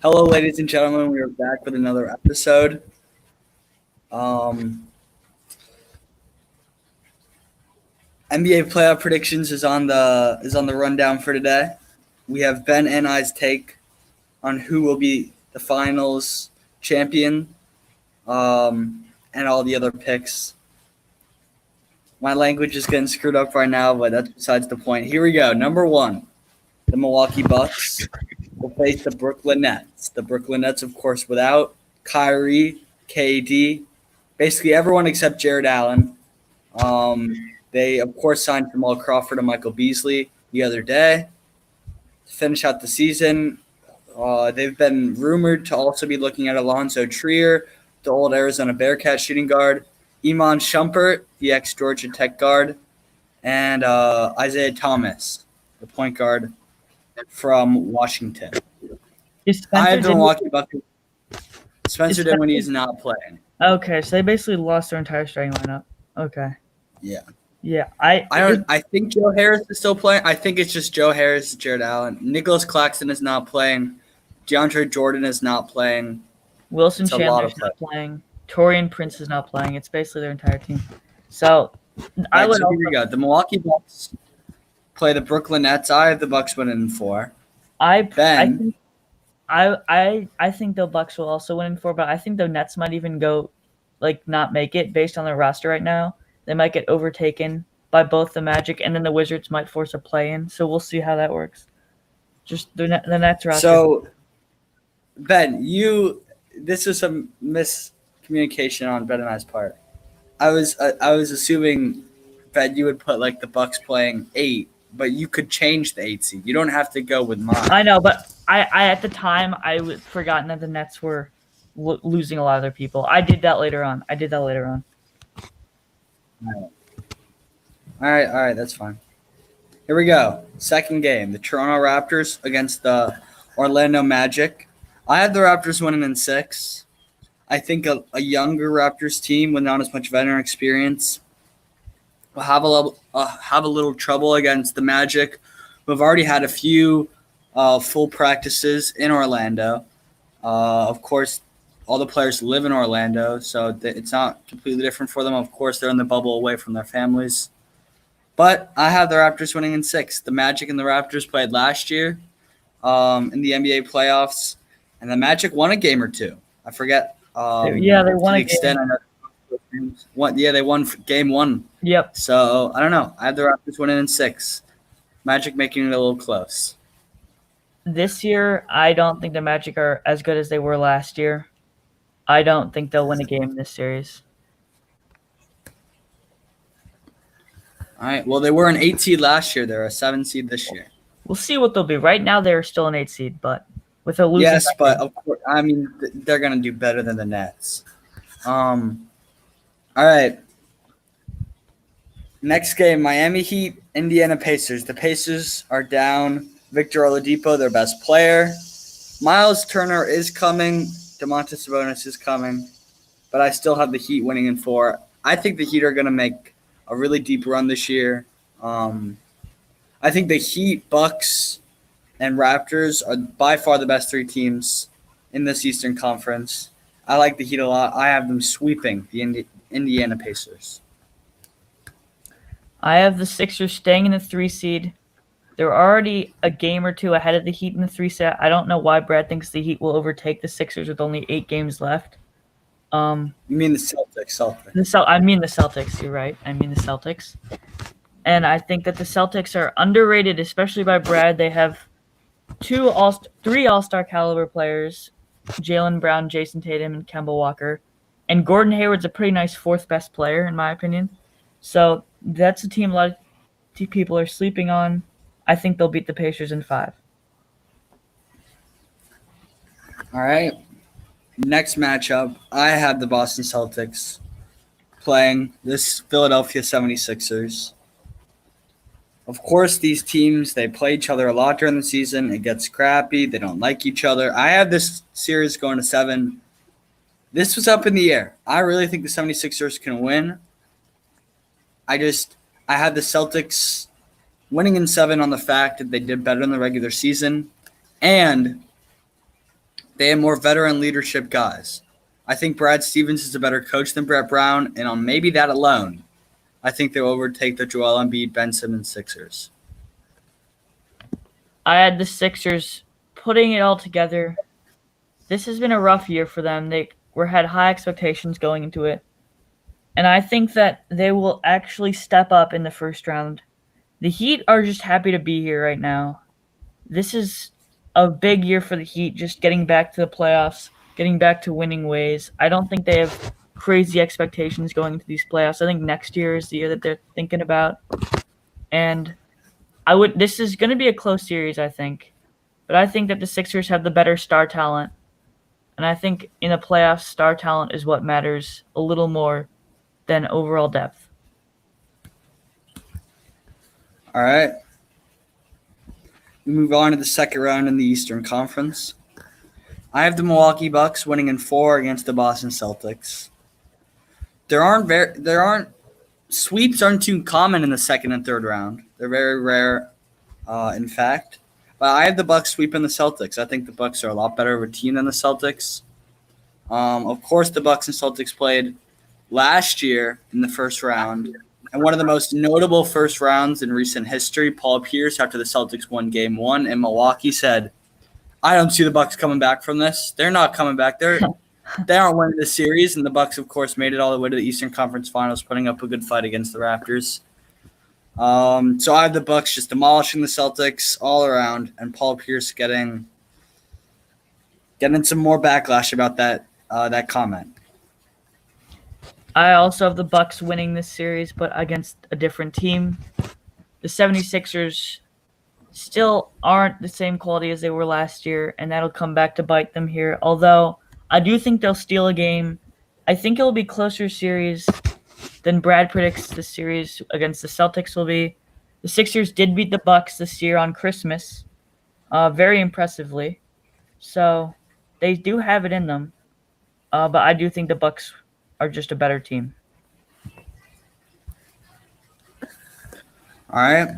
Hello, ladies and gentlemen. We are back with another episode. Um, NBA playoff predictions is on the rundown for today. We have Ben and I's take on who will be the finals champion, and all the other picks. My language is getting screwed up right now, but that's besides the point. Here we go. Number one, the Milwaukee Bucks will face the Brooklyn Nets. The Brooklyn Nets, of course, without Kyrie, KD, basically everyone except Jared Allen. They, of course, signed Jamal Crawford and Michael Beasley the other day to finish out the season. They've been rumored to also be looking at Alonzo Trier, the old Arizona Bearcat shooting guard, Iman Shumpert, the ex-Georgia Tech guard, and Isaiah Thomas, the point guard from Washington. I have the Milwaukee Bucks. Spencer Dinwiddie is not playing. Okay, so they basically lost their entire starting lineup. Okay. Yeah. Yeah, I think Joe Harris is still playing. I think it's just Joe Harris, Jared Allen. Nicholas Claxton is not playing. DeAndre Jordan is not playing. Wilson Chandler is not playing. Torian Prince is not playing. It's basically their entire team. So here we go. The Milwaukee Bucks play the Brooklyn Nets. I have the Bucks winning in 4. I think the Bucks will also win in 4, but I think the Nets might even go not make it based on their roster right now. They might get overtaken by both the Magic, and then the Wizards might force a play-in. So we'll see how that works. Just the Nets roster. So, Ben, this was some miscommunication on Ben and I's part. I was assuming, Ben, you would put the Bucks playing 8, but you could change the 8 seed. You don't have to go with mine. I know, but I at the time I had forgotten that the Nets were losing a lot of their people. I did that later on. All right, that's fine. Here we go. Second game, the Toronto Raptors against the Orlando Magic. I have the Raptors winning in 6. I think a younger Raptors team with not as much veteran experience will have a little trouble against the Magic, who have already had a few full practices in Orlando. Of course, all the players live in Orlando, so it's not completely different for them. Of course, they're in the bubble away from their families. But I have the Raptors winning in 6. The Magic and the Raptors played last year in the NBA playoffs, and the Magic won a game or two. I forget. They won a game. They won game 1. Yep. So, I don't know. I have the Raptors winning in 6. Magic making it a little close. This year, I don't think the Magic are as good as they were last year. I don't think they'll win a game in this series. All right. Well, they were an 8 seed last year. They're a 7 seed this year. We'll see what they'll be. Right now, they're still an 8 seed, but with a losing yes, record. But of course, I mean, they're going to do better than the Nets. All right. Next game, Miami Heat, Indiana Pacers. The Pacers are down Victor Oladipo, their best player. Miles Turner is coming. Domantas Sabonis is coming. But I still have the Heat winning in 4. I think the Heat are going to make a really deep run this year. I think the Heat, Bucks, and Raptors are by far the best 3 teams in this Eastern Conference. I like the Heat a lot. I have them sweeping the Indiana Pacers. I have the Sixers staying in the 3 seed. They're already a game or 2 ahead of the Heat in the 3 seed. I don't know why Brad thinks the Heat will overtake the Sixers with only 8 games left. You mean the Celtics? I mean the Celtics. You're right. I mean the Celtics. And I think that the Celtics are underrated, especially by Brad. They have 3 All-Star caliber players, Jaylen Brown, Jason Tatum, and Kemba Walker. And Gordon Hayward's a pretty nice 4th best player, in my opinion. So that's a team a lot of people are sleeping on. I think they'll beat the Pacers in 5. All right. Next matchup, I have the Boston Celtics playing this Philadelphia 76ers. Of course, these teams, they play each other a lot during the season. It gets scrappy. They don't like each other. I have this series going to 7. This was up in the air. I really think the 76ers can win. I had the Celtics winning in 7 on the fact that they did better in the regular season. And They have more veteran leadership guys. I think Brad Stevens is a better coach than Brett Brown, and on maybe that alone, I think they'll overtake the Joel Embiid, Ben Simmons Sixers. I had the Sixers putting it all together. This has been a rough year for them. They had high expectations going into it. And I think that they will actually step up in the first round. The Heat are just happy to be here right now. This is a big year for the Heat, just getting back to the playoffs, getting back to winning ways. I don't think they have crazy expectations going into these playoffs. I think next year is the year that they're thinking about. And this is going to be a close series, I think. But I think that the Sixers have the better star talent. And I think in the playoffs, star talent is what matters a little more than overall depth. All right. We move on to the second round in the Eastern Conference. I have the Milwaukee Bucks winning in 4 against the Boston Celtics. Sweeps aren't too common in the second and third round. They're very rare, in fact. But I have the Bucks sweeping the Celtics. I think the Bucks are a lot better of a team than the Celtics. Of course, the Bucks and Celtics played last year in the first round. And one of the most notable first rounds in recent history, Paul Pierce, after the Celtics won Game 1 in Milwaukee, said, "I don't see the Bucks coming back from this. They're not coming back. They aren't winning this series." And the Bucks, of course, made it all the way to the Eastern Conference Finals, putting up a good fight against the Raptors. So I have the Bucks just demolishing the Celtics all around, and Paul Pierce getting some more backlash about that comment. I also have the Bucks winning this series, but against a different team. The 76ers still aren't the same quality as they were last year, and that'll come back to bite them here. Although I do think they'll steal a game. I think it'll be closer series than Brad predicts the series against the Celtics will be. The Sixers did beat the Bucks this year on Christmas, very impressively. So they do have it in them, but I do think the Bucks are just a better team. All right.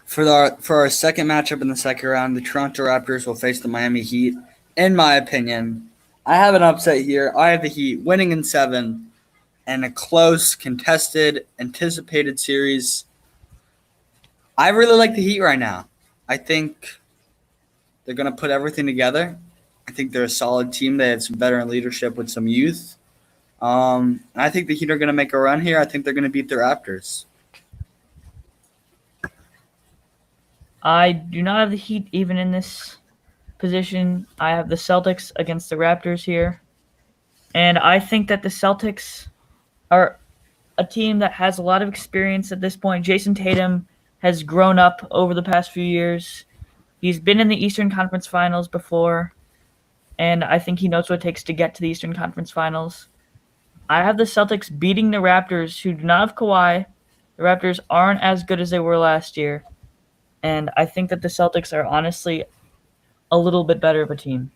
For our second matchup in the second round, the Toronto Raptors will face the Miami Heat. In my opinion, I have an upset here. I have the Heat winning in 7 and a close, contested, anticipated series. I really like the Heat right now. I think they're going to put everything together. I think they're a solid team. They have some veteran leadership with some youth. I think the Heat are going to make a run here. I think they're going to beat the Raptors. I do not have the Heat even in this position. I have the Celtics against the Raptors here. And I think that the Celtics are a team that has a lot of experience at this point. Jason Tatum has grown up over the past few years. He's been in the Eastern Conference Finals before, and I think he knows what it takes to get to the Eastern Conference Finals. I have the Celtics beating the Raptors, who do not have Kawhi. The Raptors aren't as good as they were last year, and I think that the Celtics are honestly a little bit better of a team.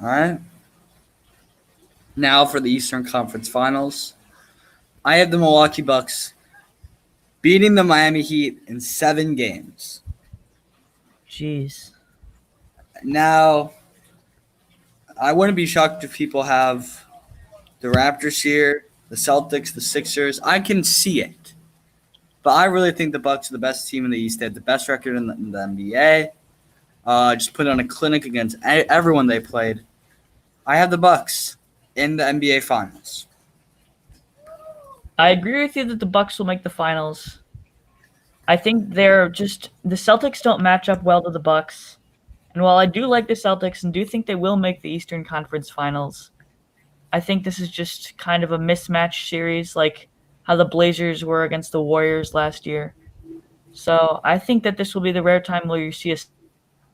All right. Now for the Eastern Conference Finals. I have the Milwaukee Bucks beating the Miami Heat in 7 games. Jeez. Now, I wouldn't be shocked if people have the Raptors here, the Celtics, the Sixers. I can see it. But I really think the Bucks are the best team in the East. They have the best record in the NBA. Just put on a clinic against everyone they played. I have the Bucks in the NBA Finals. I agree with you that the Bucks will make the finals. I think the Celtics don't match up well to the Bucks. And while I do like the Celtics and do think they will make the Eastern Conference Finals, I think this is just kind of a mismatch series, like how the Blazers were against the Warriors last year. So I think that this will be the rare time where you see a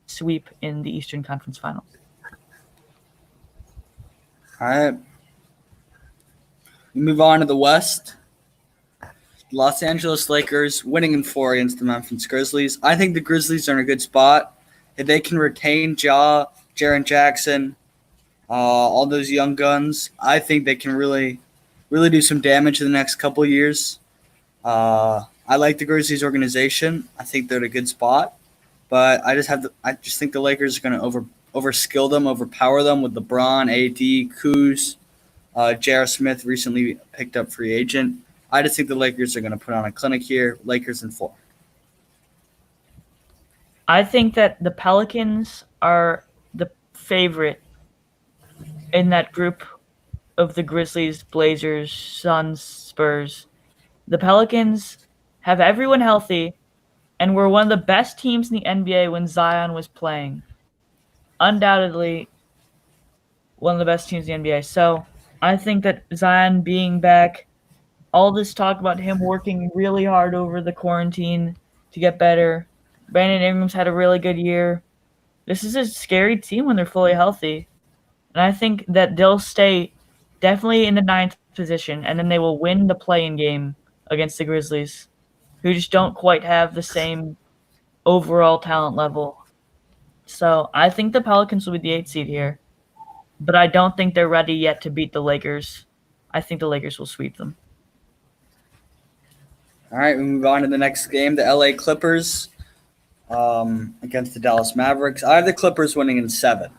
sweep in the Eastern Conference Finals. All right. We move on to the West. Los Angeles Lakers winning in 4 against the Memphis Grizzlies. I think the Grizzlies are in a good spot. If they can retain Ja, Jaren Jackson, all those young guns, I think they can really do some damage in the next couple of years. I I like the Grizzlies organization. I think they're in a good spot, but I just think the Lakers are going to overskill them, overpower them with LeBron, AD, Kuz, J.R. Smith recently picked up free agent. I just think the Lakers are going to put on a clinic here. Lakers in 4. I think that the Pelicans are the favorite in that group of the Grizzlies, Blazers, Suns, Spurs. The Pelicans have everyone healthy and were one of the best teams in the NBA when Zion was playing. Undoubtedly one of the best teams in the NBA. So I think that Zion being back, all this talk about him working really hard over the quarantine to get better. Brandon Ingram's had a really good year. This is a scary team when they're fully healthy. And I think that they'll stay definitely in the 9th position, and then they will win the play-in game against the Grizzlies, who just don't quite have the same overall talent level. So I think the Pelicans will be the 8th seed here, but I don't think they're ready yet to beat the Lakers. I think the Lakers will sweep them. All right, we move on to the next game, the LA Clippers against the Dallas Mavericks. I have the Clippers winning in 7.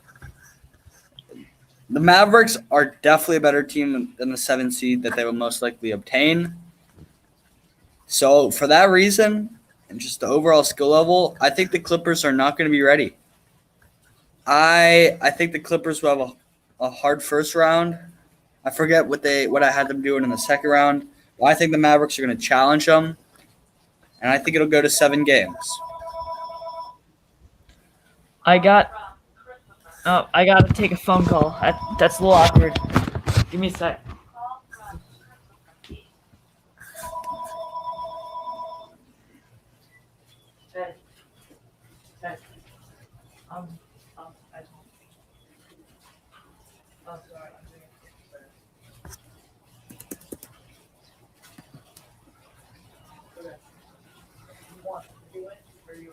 The Mavericks are definitely a better team than the 7th seed that they will most likely obtain. So for that reason, and just the overall skill level, I think the Clippers are not going to be ready. I think the Clippers will have a hard first round. I forget what I had them doing in the second round. But I think the Mavericks are going to challenge them, and I think it'll go to 7 games. I got to take a phone call. That's a little awkward. Give me a sec. Hey. I'm at home. Oh, sorry. I'm doing it. Okay. You want to do it, or you?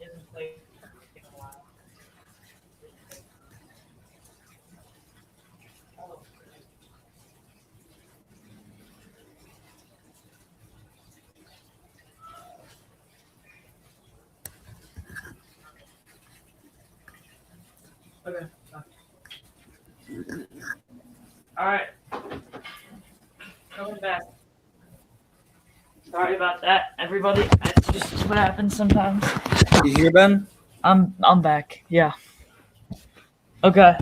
Hasn't played in a while. Okay. All right. Coming back. Sorry about that, everybody. That's just what happens sometimes. You hear, Ben? I'm back. Yeah. Okay.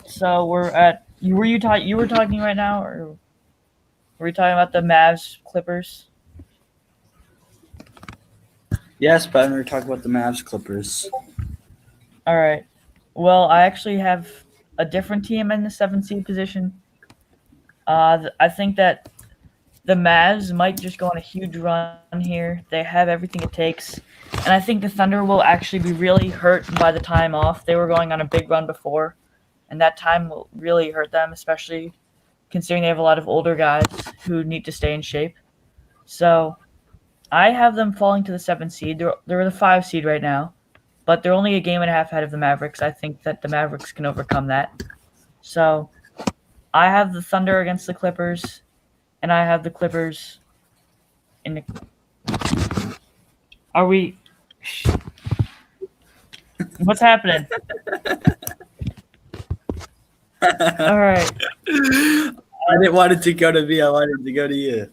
So we're at you were talking right now, or were we talking about the Mavs Clippers? Yes, Ben, we were talking about the Mavs Clippers. All right. Well, I actually have a different team in the 7th seed position. I think that the Mavs might just go on a huge run here. They have everything it takes. And I think the Thunder will actually be really hurt by the time off. They were going on a big run before, and that time will really hurt them, especially considering they have a lot of older guys who need to stay in shape. So I have them falling to the 7th seed. They're the 5 seed right now, but they're only a game and a half ahead of the Mavericks. I think that the Mavericks can overcome that. So I have the Thunder against the Clippers, and I have the Clippers in the. Are we? What's happening? All right. I didn't want it to go to me. I wanted it to go to you.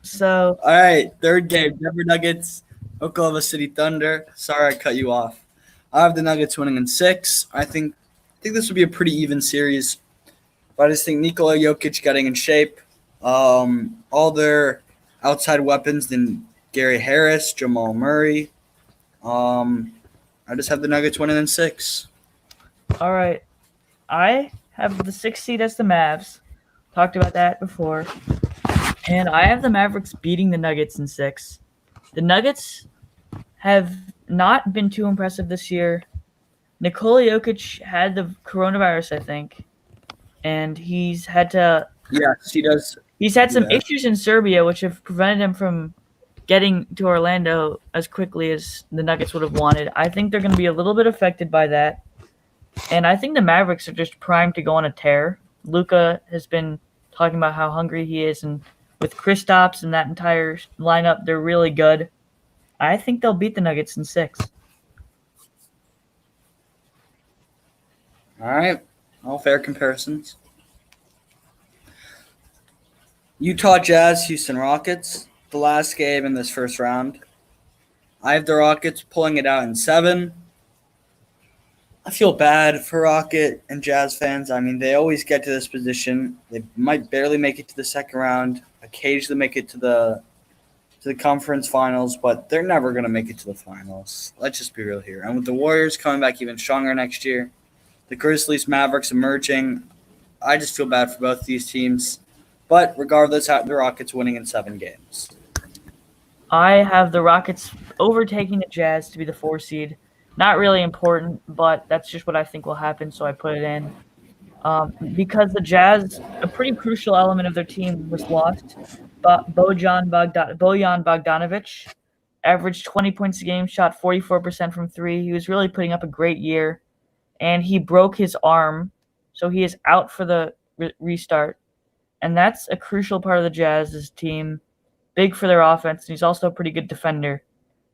So, All right, third game, Denver Nuggets, Oklahoma City Thunder. Sorry I cut you off. I have the Nuggets winning in 6. I think this would be a pretty even series. But I just think Nikola Jokic getting in shape. All their outside weapons, then Gary Harris, Jamal Murray. I just have the Nuggets winning in 6. all right. I have the 6th seed as the Mavs. Talked about that before. And I have the Mavericks beating the Nuggets in 6. The Nuggets have not been too impressive this year. Nikola Jokic had the coronavirus, I think. And he's had to. Yes, he does. He's had some Yeah. issues in Serbia, which have prevented him from getting to Orlando as quickly as the Nuggets would have wanted. I think they're going to be a little bit affected by that. And I think the Mavericks are just primed to go on a tear. Luka has been talking about how hungry he is, and with Kristaps and that entire lineup, they're really good. I think they'll beat the Nuggets in 6. All right, all fair comparisons. Utah Jazz, Houston Rockets, the last game in this first round. I have the Rockets pulling it out in 7. I feel bad for Rocket and Jazz fans. I mean, they always get to this position. They might barely make it to the second round, occasionally make it to the conference finals, but they're never going to make it to the finals. Let's just be real here. And with the Warriors coming back even stronger next year, the Grizzlies, Mavericks emerging, I just feel bad for both these teams. But regardless, the Rockets winning in 7 games. I have the Rockets overtaking the Jazz to be the 4 seed. Not really important, but that's just what I think will happen, so I put it in. Because the Jazz, a pretty crucial element of their team was lost. But Bojan Bogdanovic averaged 20 points a game, shot 44% from 3. He was really putting up a great year, and he broke his arm, so he is out for the restart. And that's a crucial part of the Jazz's team, big for their offense, and he's also a pretty good defender.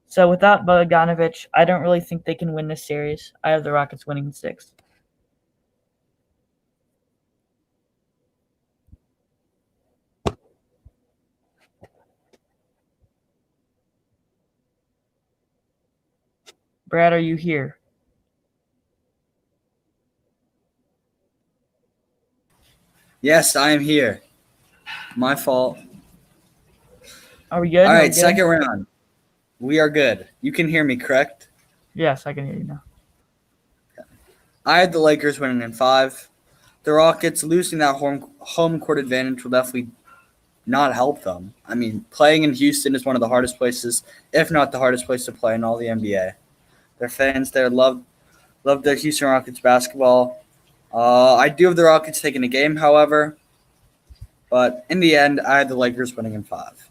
So without Bogdanovic, I don't really think they can win this series. I have the Rockets winning in 6. Brad, are you here? Yes, I am here. My fault. Are we good? All Are we right, good? second round. We are good. You can hear me, correct? Yes, I can hear you now. I had the Lakers winning in 5. The Rockets losing that home court advantage will definitely not help them. I mean, playing in Houston is one of the hardest places, if not the hardest place to play in all the NBA. Their fans there love their Houston Rockets basketball. I do have the Rockets taking a game, however. But in the end, I had the Lakers winning in 5.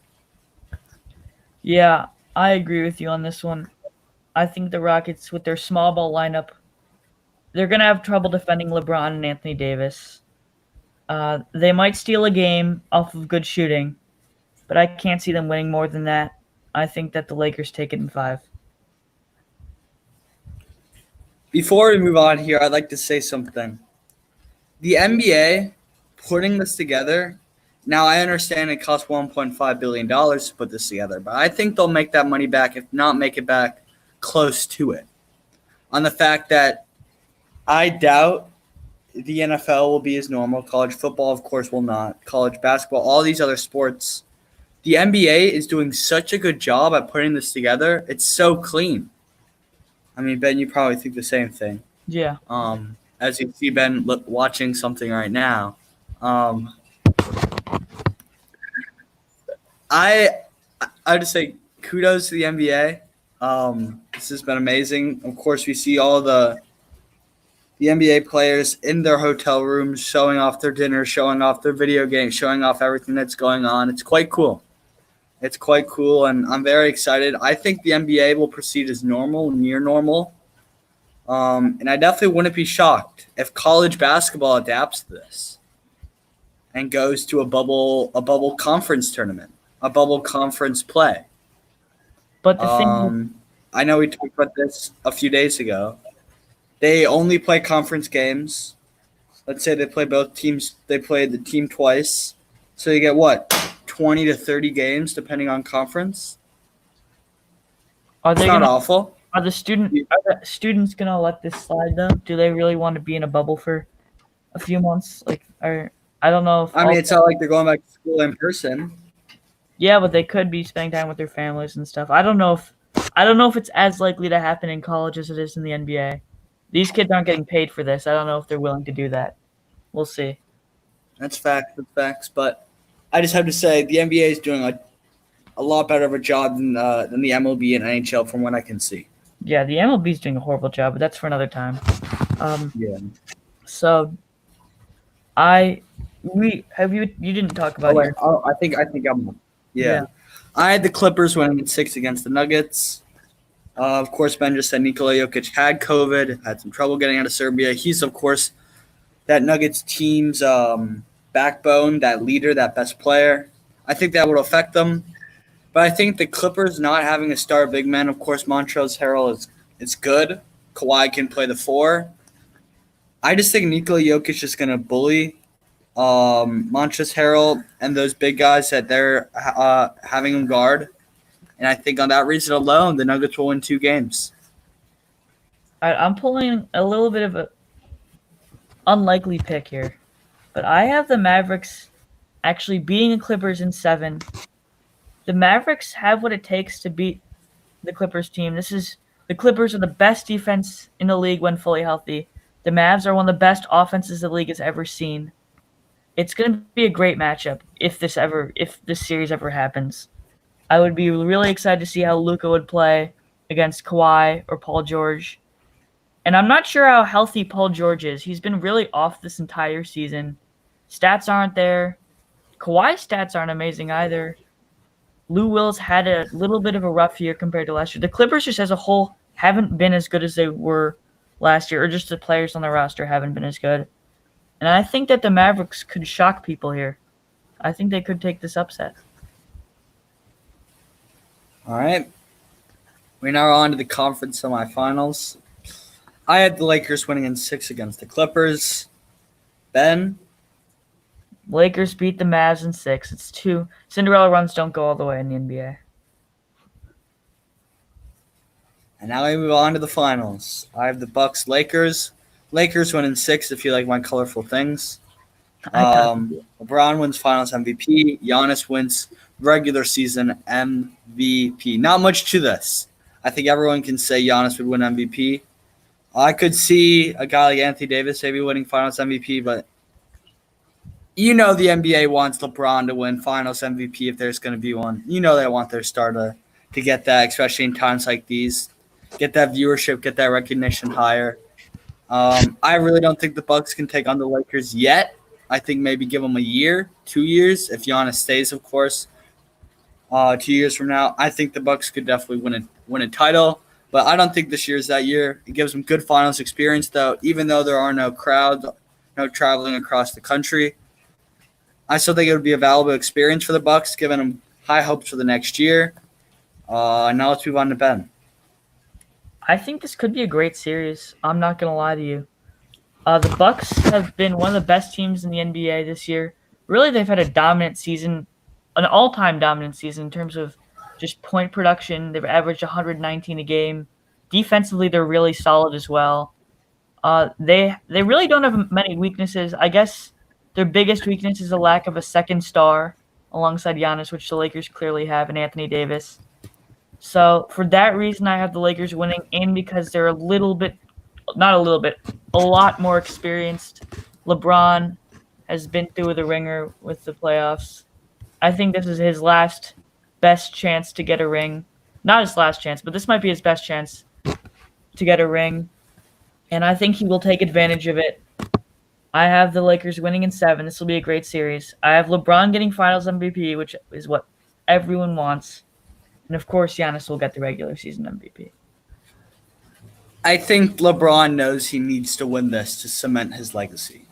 Yeah, I agree with you on this one. I think the Rockets, with their small ball lineup, they're going to have trouble defending LeBron and Anthony Davis. They might steal a game off of good shooting, but I can't see them winning more than that. I think that the Lakers take it in 5. Before we move on here, I'd like to say something. The NBA putting this together, now I understand it costs $1.5 billion to put this together, but I think they'll make that money back, if not make it back close to it. On the fact that I doubt the NFL will be as normal. College football, of course, will not. College basketball, all these other sports. The NBA is doing such a good job at putting this together. It's so clean. I mean, Ben, you probably think the same thing. Yeah. As you see Ben watching something right now. Um, I I would just say kudos to the NBA. This has been amazing. Of course, we see all the NBA players in their hotel rooms showing off their dinner, showing off their video games, showing off everything that's going on. It's quite cool. It's quite cool, and I'm very excited. I think the NBA will proceed as normal, near normal. And I definitely wouldn't be shocked if college basketball adapts to this and goes to a bubble conference tournament, a bubble conference play. But the thing, I know we talked about this a few days ago. They only play conference games. Let's say they play both teams. They play the team twice. So you get what, 20 to 30 games depending on conference? are It's they not gonna awful. are the students gonna let this slide though? Do they really want to be in a bubble for a few months? Like, I don't know if I mean, it's not like they're going back to school in person. yeah, but they could be spending time with their families and stuff. I don't know if it's as likely to happen in college as it is in the NBA. These kids aren't getting paid for this. I don't know if they're willing to do that. We'll see. That's facts. That's facts. But I just have to say the NBA is doing a lot better of a job than the MLB and NHL from what I can see. Yeah, the MLB is doing a horrible job, but that's for another time. Yeah. So you didn't talk about your I think I'm. Yeah. Yeah. I had the Clippers winning in 6 against the Nuggets. Of course, Ben just said Nikola Jokic had COVID, had some trouble getting out of Serbia. He's, of course, that Nuggets team's backbone, that leader, that best player. I think that would affect them. But I think the Clippers not having a star big man, of course, Montrezl Harrell is good. Kawhi can play the 4. I just think Nikola Jokic is going to bully Montrezl Harrell and those big guys that they're having him guard. And I think on that reason alone, the Nuggets will win 2 games. I'm pulling a little bit of a unlikely pick here, but I have the Mavericks actually beating the Clippers in 7. The Mavericks have what it takes to beat the Clippers team. The Clippers are the best defense in the league when fully healthy. The Mavs are one of the best offenses the league has ever seen. It's going to be a great matchup if this series ever happens. I would be really excited to see how Luka would play against Kawhi or Paul George. And I'm not sure how healthy Paul George is. He's been really off this entire season. Stats aren't there. Kawhi's stats aren't amazing either. Lou Will's had a little bit of a rough year compared to last year. The Clippers just as a whole haven't been as good as they were last year, or just the players on the roster haven't been as good. And I think that the Mavericks could shock people here. I think they could take this upset. All right. We're now on to the conference semifinals. I had the Lakers winning in 6 against the Clippers. Ben? Lakers beat the Mavs in 6. It's 2. Cinderella runs don't go all the way in the NBA. And now we move on to the finals. I have the Bucks Lakers. Lakers win in 6 if you like my colorful things. LeBron wins finals MVP. Giannis wins regular season MVP. Not much to this. I think everyone can say Giannis would win MVP. I could see a guy like Anthony Davis maybe winning finals MVP, but you know the NBA wants LeBron to win finals MVP if there's going to be one. You know they want their star to get that, especially in times like these. Get that viewership, get that recognition higher. I really don't think the Bucks can take on the Lakers yet. I think maybe give them a year, 2 years, if Giannis stays, of course. 2 years from now, I think the Bucks could definitely win a title, but I don't think this year is that year. It gives them good finals experience, though, even though there are no crowds, no traveling across the country. I still think it would be a valuable experience for the Bucks, giving them high hopes for the next year. Now let's move on to Ben. I think this could be a great series. I'm not going to lie to you. The Bucks have been one of the best teams in the NBA this year. Really, they've had a dominant season, an all-time dominant season in terms of just point production. They've averaged 119 a game. Defensively, they're really solid as well. They really don't have many weaknesses. I guess their biggest weakness is a lack of a second star alongside Giannis, which the Lakers clearly have, and Anthony Davis. So for that reason, I have the Lakers winning, and because they're a lot more experienced. LeBron has been through the ringer with the playoffs. I think this is his last best chance to get a ring. Not his last chance, but this might be his best chance to get a ring. And I think he will take advantage of it. I have the Lakers winning in 7. This will be a great series. I have LeBron getting Finals MVP, which is what everyone wants. And of course, Giannis will get the regular season MVP. I think LeBron knows he needs to win this to cement his legacy.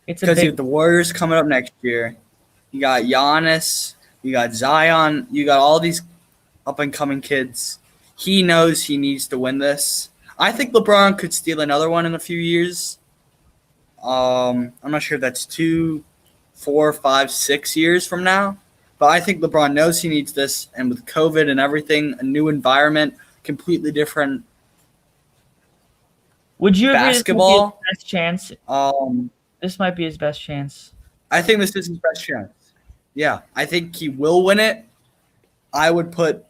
Because you have the Warriors coming up next year. You got Giannis. You got Zion. You got all these up-and-coming kids. He knows he needs to win this. I think LeBron could steal another one in a few years. I'm not sure if that's 2, 4, 5, 6 years from now. But I think LeBron knows he needs this. And with COVID and everything, a new environment, completely different Would you agree basketball. This might be his best chance? This might be his best chance. I think this is his best chance. Yeah, I think he will win it. I would put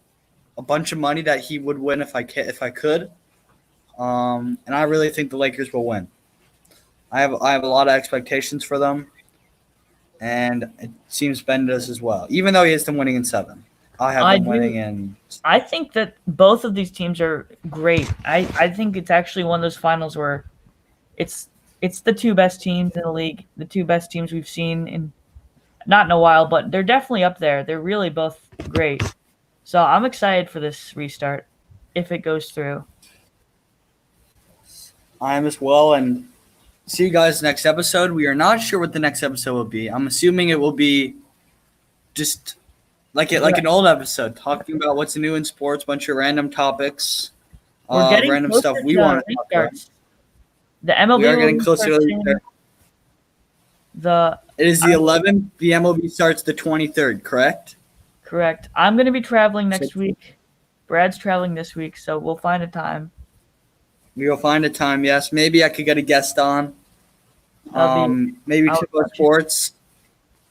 a bunch of money that he would win if I could. And I really think the Lakers will win. I have a lot of expectations for them, and it seems Ben does as well. Even though he has them winning in 7, I have them winning in. I think that both of these teams are great. I think it's actually one of those finals where it's the two best teams in the league, the two best teams we've seen in not in a while, but they're definitely up there. They're really both great. So I'm excited for this restart if it goes through. I am as well, and see you guys next episode. We are not sure what the next episode will be. I'm assuming it will be just like an old episode, talking about what's new in sports, bunch of random topics, We're getting random closer stuff we want to talk about. The MLB We are getting closer to It is the 11th. The MLB starts the 23rd, correct? Correct. I'm going to be traveling next week. Brad's traveling this week, so we'll find a time. We will find a time, yes. Maybe I could get a guest on. Maybe Chico Sports.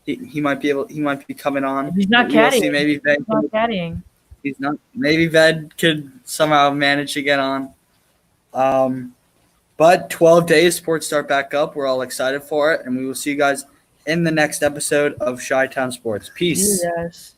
He might be coming on. He's not caddying. See. Maybe Ved, he's not caddying. He's not. Maybe Ved could somehow manage to get on. But 12 days, sports start back up. We're all excited for it, and we will see you guys in the next episode of Chi-Town Sports. Peace. Yes.